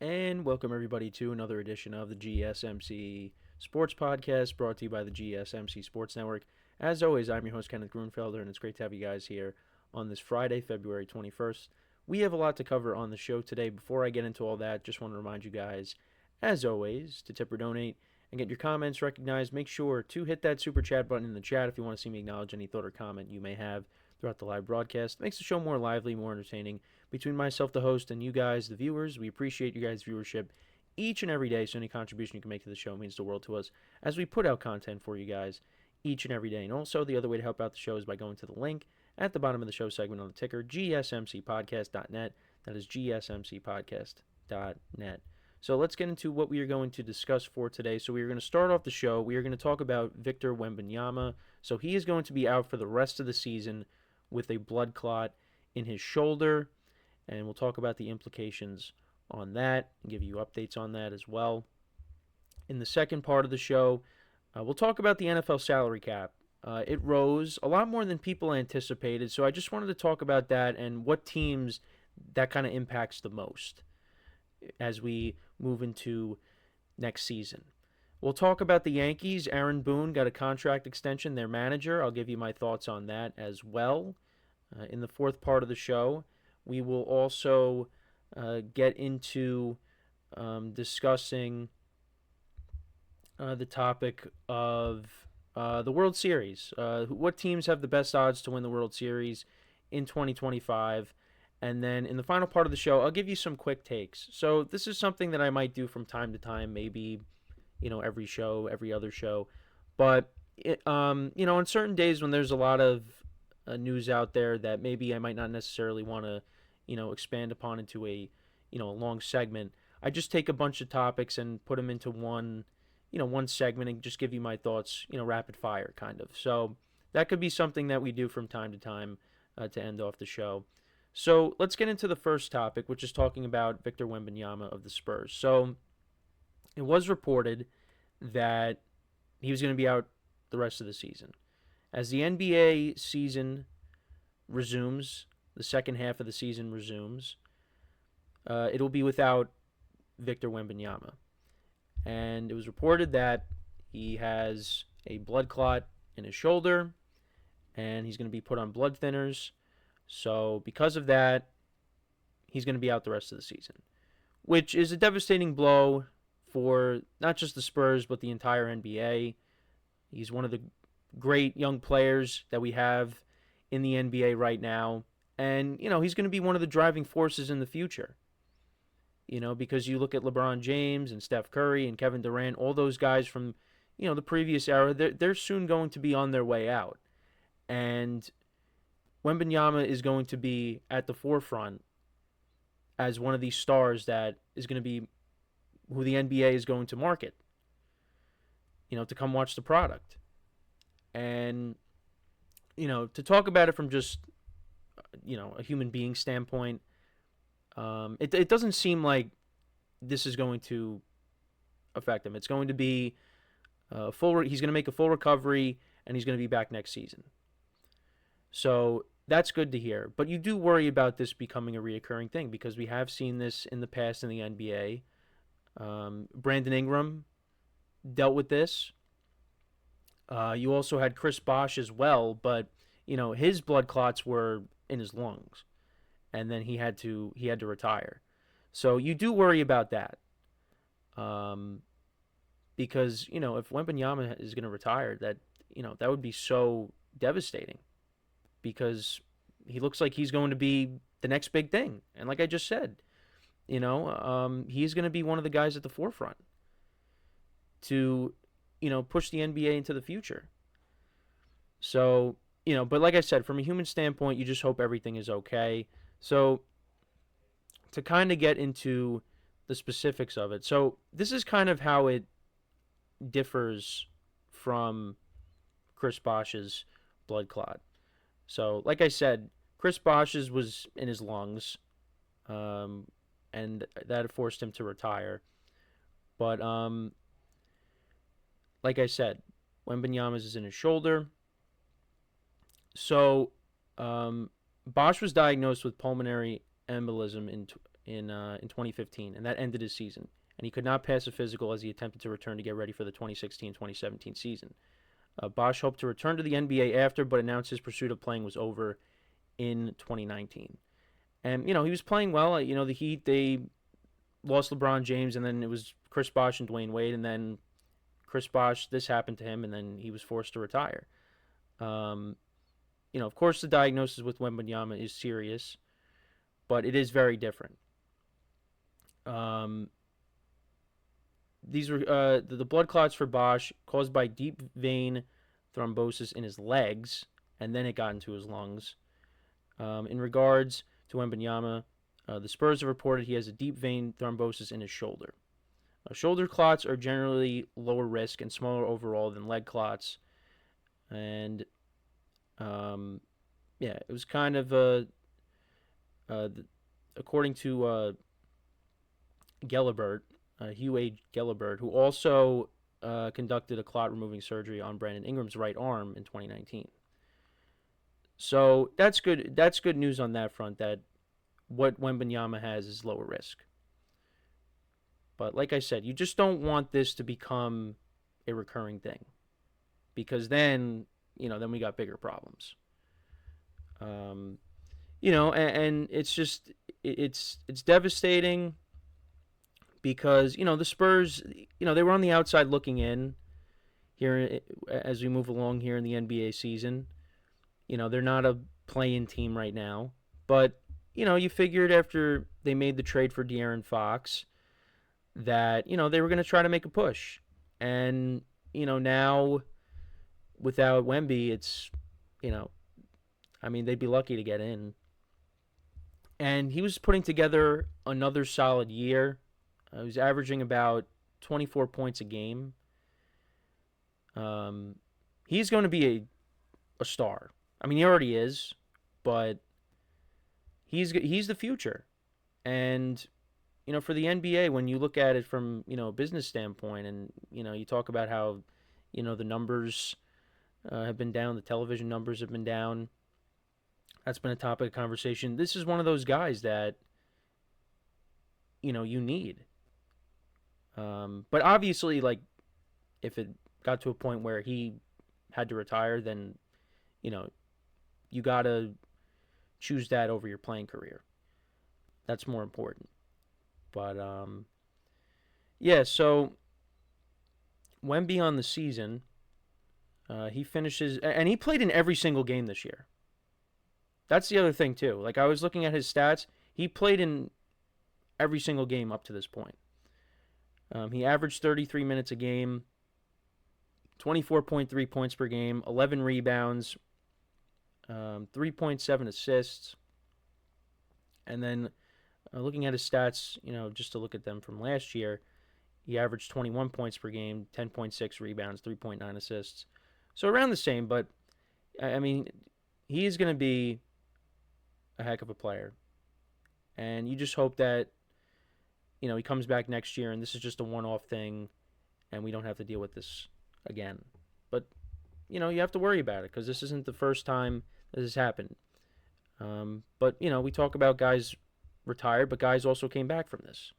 And welcome everybody to another edition of the GSMC Sports Podcast brought to you by the GSMC Sports Network. As always, I'm your host Kenneth Grunfelder, and it's great to have you guys here on this Friday, February 21st. We have a lot to cover on the show today. Before I get into all that, just want to remind you guys, as always, to tip or donate and get your comments recognized. Make sure to hit that super chat button in the chat if you want to see me acknowledge any thought or comment you may have throughout the live broadcast. It makes the show more lively, more entertaining. Between myself, the host, and you guys, the viewers, we appreciate you guys' viewership each and every day. So any contribution you can make to the show means the world to us as we put out content for you guys each and every day. And also, the other way to help out the show is by going to the link at the bottom of the show segment on the ticker, GSMCPodcast.net. That is GSMCPodcast.net. So let's get into what we are going to discuss for today. So we are going to start off the show. We are going to talk about Victor Wembanyama. So he is going to be out for the rest of the season with a blood clot in his shoulder, and we'll talk about the implications on that and give you updates on that as well. In the second part of the show, we'll talk about the NFL salary cap. It rose a lot more than people anticipated, so I just wanted to talk about that and what teams that kind of impacts the most as we move into next season. We'll talk about the Yankees. Aaron Boone got a contract extension, their manager. I'll give you my thoughts on that as well. In the fourth part of the show, we will also get into discussing the topic of the World Series. What teams have the best odds to win the World Series in 2025? And then in the final part of the show, I'll give you some quick takes. So this is something that I might do from time to time, maybe every show, every other show. But on certain days when there's a lot of news out there that maybe I might not necessarily want to, expand upon into a long segment, I just take a bunch of topics and put them into one segment and just give you my thoughts, rapid fire kind of. So that could be something that we do from time to time to end off the show. So let's get into the first topic, which is talking about Victor Wembanyama of the Spurs. So it was reported that he was going to be out the rest of the season. As the NBA season resumes, the second half of the season resumes, it'll be without Victor Wembanyama. And it was reported that he has a blood clot in his shoulder, and he's going to be put on blood thinners. So because of that, he's going to be out the rest of the season, which is a devastating blow for not just the Spurs, but the entire NBA. He's one of the great young players that we have in the NBA right now. And, he's going to be one of the driving forces in the future. Because you look at LeBron James and Steph Curry and Kevin Durant, all those guys from, the previous era, they're soon going to be on their way out. And Wembanyama is going to be at the forefront as one of these stars that is going to be who the NBA is going to market, to come watch the product. And, to talk about it from just, a human being standpoint, it doesn't seem like this is going to affect him. It's going to be he's going to make a full recovery, and he's going to be back next season. So that's good to hear. But you do worry about this becoming a reoccurring thing because we have seen this in the past in the NBA. Brandon Ingram dealt with this. You also had Chris Bosh as well, but his blood clots were in his lungs, and then he had to retire. So you do worry about that, because if Wembanyama is going to retire, that would be so devastating, because he looks like he's going to be the next big thing, and like I just said, he's going to be one of the guys at the forefront to push the NBA into the future. So, but like I said, from a human standpoint, you just hope everything is okay. So, to kind of get into the specifics of it. So, this is kind of how it differs from Chris Bosh's blood clot. So, like I said, Chris Bosh's was in his lungs, and that forced him to retire. But, like I said, Wembanyama's is in his shoulder. So, Bosh was diagnosed with pulmonary embolism in 2015, and that ended his season. And he could not pass a physical as he attempted to return to get ready for the 2016-2017 season. Bosh hoped to return to the NBA after, but announced his pursuit of playing was over in 2019. And, he was playing well. The Heat, they lost LeBron James, and then it was Chris Bosh and Dwayne Wade, and then Chris Bosh, this happened to him, and then he was forced to retire. Of course, the diagnosis with Wembanyama is serious, but it is very different. These were the blood clots for Bosh caused by deep vein thrombosis in his legs, and then it got into his lungs. In regards to Wembanyama, the Spurs have reported he has a deep vein thrombosis in his shoulder. Shoulder clots are generally lower risk and smaller overall than leg clots, and it was kind of according to Gelabert, Hugh A. Gelabert, who also conducted a clot removing surgery on Brandon Ingram's right arm in 2019. So that's good. That's good news on that front. That what Wembanyama has is lower risk. But like I said, you just don't want this to become a recurring thing, because then then we got bigger problems. And it's just it's devastating because the Spurs, they were on the outside looking in here as we move along here in the NBA season. They're not a play-in team right now, but you figured after they made the trade for De'Aaron Fox that they were going to try to make a push, and now without Wemby, it's they'd be lucky to get in. And he was putting together another solid year. He was averaging about 24 points a game. He's going to be a star. He already is, but he's the future. And for the NBA, when you look at it from a business standpoint, and you talk about how the numbers have been down, the television numbers have been down. That's been a topic of conversation. This is one of those guys that you need. But obviously, like, if it got to a point where he had to retire, then you gotta choose that over your playing career. That's more important. But so Wemby on the season, he finishes, and he played in every single game this year. That's the other thing too. Like, I was looking at his stats, he played in every single game up to this point. He averaged 33 minutes a game, 24.3 points per game, 11 rebounds, 3.7 assists, and then looking at his stats, just to look at them from last year, he averaged 21 points per game, 10.6 rebounds, 3.9 assists. So around the same, but he is going to be a heck of a player. And you just hope that, he comes back next year and this is just a one-off thing and we don't have to deal with this again. But, you have to worry about it because this isn't the first time this has happened. But, we talk about guys retired, but guys also came back from this.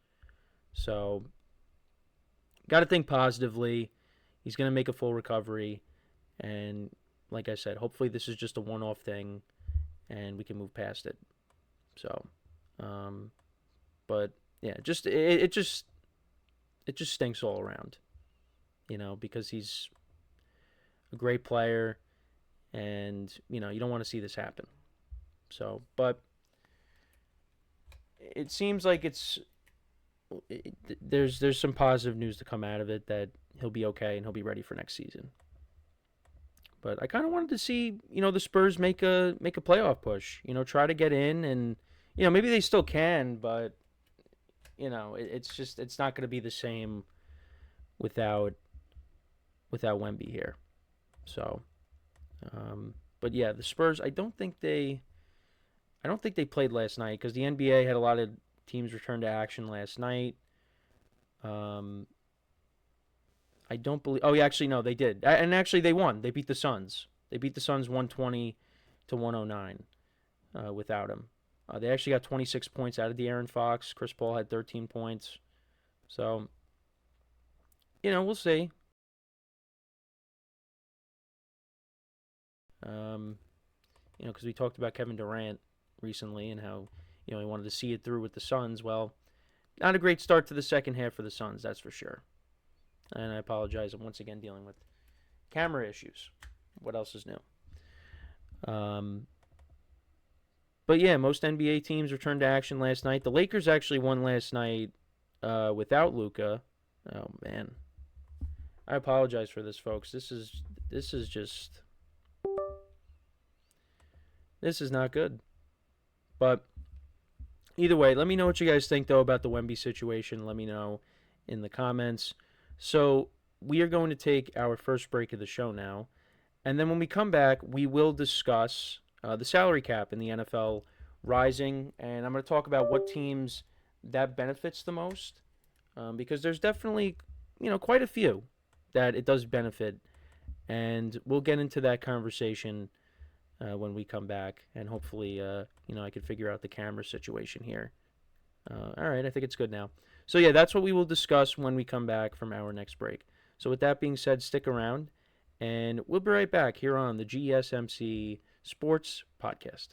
So, got to think positively. He's going to make a full recovery. And like I said, hopefully this is just a one-off thing and we can move past it. So, but yeah, it just stinks all around, because he's a great player and, you don't want to see this happen. So, but it seems like there's some positive news to come out of it, that he'll be okay and he'll be ready for next season. But I kind of wanted to see, the Spurs make a playoff push. Try to get in, and maybe they still can, but it's not going to be the same without Wemby here. So, but yeah, the Spurs. I don't think they played last night because the NBA had a lot of teams return to action last night. I don't believe. Oh, yeah, actually, no, they did. And actually, they won. They beat the Suns. They beat the Suns 120-109 without him. They actually got 26 points out of De'Aaron Fox. Chris Paul had 13 points. So, we'll see. Because we talked about Kevin Durant recently and how, he wanted to see it through with the Suns. Well, not a great start to the second half for the Suns, that's for sure. And I apologize. I'm once again dealing with camera issues. What else is new? But yeah, most NBA teams returned to action last night. The Lakers actually won last night without Luka. Oh man, I apologize for this, folks. This is not good. But either way, let me know what you guys think though about the Wemby situation. Let me know in the comments. So we are going to take our first break of the show now, and then when we come back, we will discuss the salary cap in the NFL rising, and I'm going to talk about what teams that benefits the most, because there's definitely, quite a few that it does benefit, and we'll get into that conversation when we come back, and hopefully, I can figure out the camera situation here. All right, I think it's good now. So yeah, that's what we will discuss when we come back from our next break. So with that being said, stick around, and we'll be right back here on the GSMC Sports Podcast.